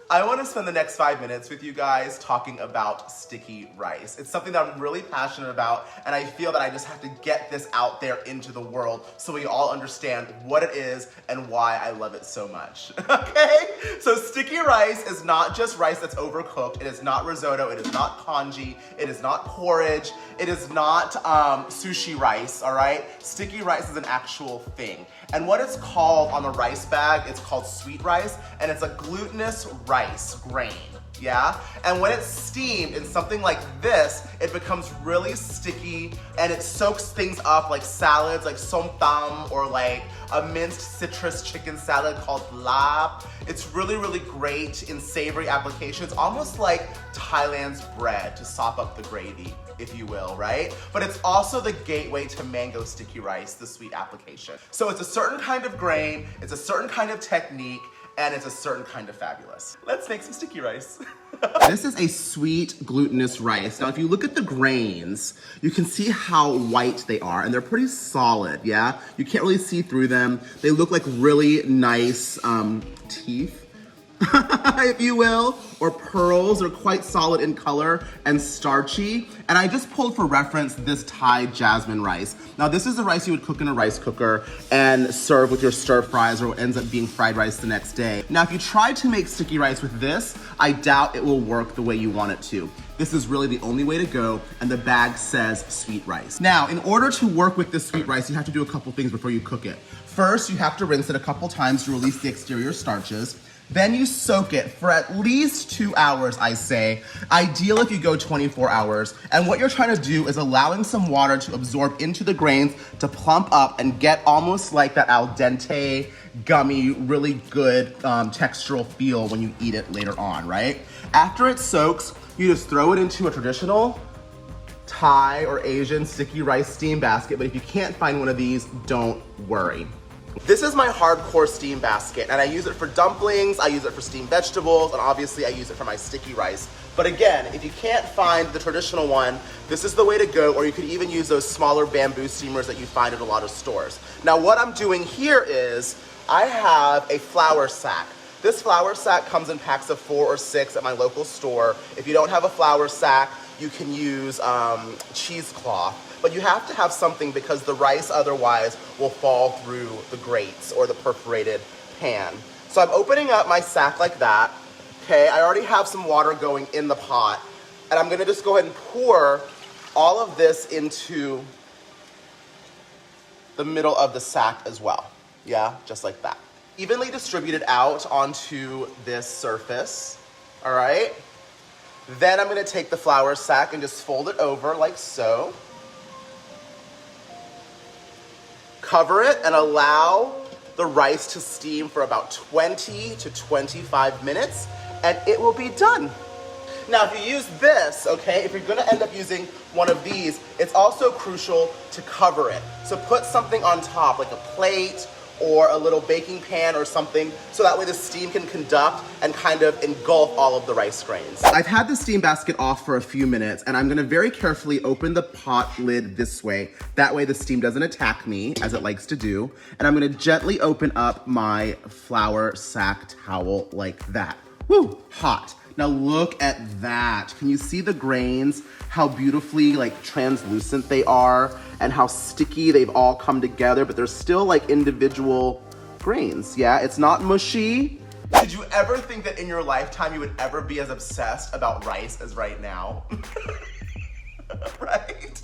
I want to spend the next 5 minutes with you guys talking about sticky rice. It's something that I'm really passionate about, and I feel that I just have to get this out there into the world so we all understand what it is and why I love it so much. Okay? So sticky rice is not just rice that's overcooked. It is not risotto. It is not congee. It is not porridge. It is not sushi rice, all right? Sticky rice is an actual thing. And what it's called on the rice bag, it's called sweet rice, and it's a glutinous rice grain, yeah? And when it's steamed in something like this, it becomes really sticky and it soaks things up like salads, like som tam, or like a minced citrus chicken salad called lap. It's really, really great in savory applications, almost like Thailand's bread to sop up the gravy, if you will, right? But it's also the gateway to mango sticky rice, the sweet application. So it's a certain kind of grain, it's a certain kind of technique, and it's a certain kind of fabulous. Let's make some sticky rice. This is a sweet glutinous rice. Now, if you look at the grains, you can see how white they are, and they're pretty solid, yeah? You can't really see through them. They look like really nice teeth, if you will, or pearls. They're quite solid in color and starchy. And I just pulled for reference this Thai jasmine rice. Now this is the rice you would cook in a rice cooker and serve with your stir fries, or what ends up being fried rice the next day. Now if you try to make sticky rice with this, I doubt it will work the way you want it to. This is really the only way to go, and the bag says sweet rice. Now, in order to work with this sweet rice, you have to do a couple things before you cook it. First, you have to rinse it a couple times to release the exterior starches. Then you soak it for at least 2 hours, I say. Ideal if you go 24 hours. And what you're trying to do is allowing some water to absorb into the grains to plump up and get almost like that al dente, gummy, really good textural feel when you eat it later on, right? After it soaks, you just throw it into a traditional Thai or Asian sticky rice steam basket. But if you can't find one of these, don't worry. This is my hardcore steam basket, and I use it for dumplings, I use it for steamed vegetables, and obviously I use it for my sticky rice. But again, if you can't find the traditional one, this is the way to go, or you could even use those smaller bamboo steamers that you find at a lot of stores. Now what I'm doing here is, I have a flour sack. This flour sack comes in packs of 4 or 6 at my local store. If you don't have a flour sack, you can use cheesecloth. But you have to have something because the rice otherwise will fall through the grates or the perforated pan. So I'm opening up my sack like that. Okay, I already have some water going in the pot. And I'm gonna just go ahead and pour all of this into the middle of the sack as well. Yeah, just like that. Evenly distributed out onto this surface, all right? Then I'm gonna take the flour sack and just fold it over like so. Cover it and allow the rice to steam for about 20 to 25 minutes, and it will be done. Now, if you use this, okay, if you're gonna end up using one of these, it's also crucial to cover it. So put something on top, like a plate or a little baking pan or something, so that way the steam can conduct and kind of engulf all of the rice grains. I've had the steam basket off for a few minutes, and I'm gonna very carefully open the pot lid this way. That way the steam doesn't attack me, as it likes to do. And I'm gonna gently open up my flour sack towel like that. Woo, hot. Now look at that. Can you see the grains? How beautifully like translucent they are, and how sticky they've all come together, but they're still like individual grains, yeah? It's not mushy. Did you ever think that in your lifetime you would ever be as obsessed about rice as right now? Right?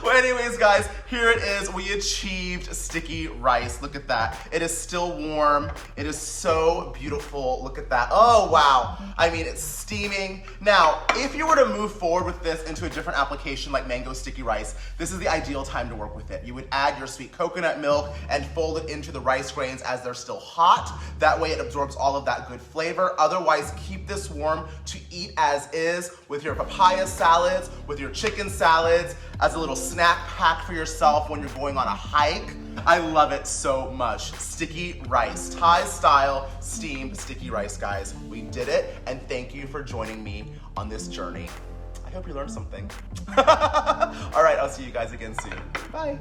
Well, anyways, guys, here it is. We achieved sticky rice. Look at that. It is still warm. It is so beautiful. Look at that. Oh, wow. I mean, it's steaming. Now, if you were to move forward with this into a different application like mango sticky rice, this is the ideal time to work with it. You would add your sweet coconut milk and fold it into the rice grains as they're still hot. That way it absorbs all of that good flavor. Otherwise, keep this warm to eat as is with your papaya salads, with your chicken salads, as a little snack pack for yourself when you're going on a hike. I love it so much. Sticky rice, Thai style steamed sticky rice, guys. We did it, and thank you for joining me on this journey. I hope you learned something. All right, I'll see you guys again soon. Bye.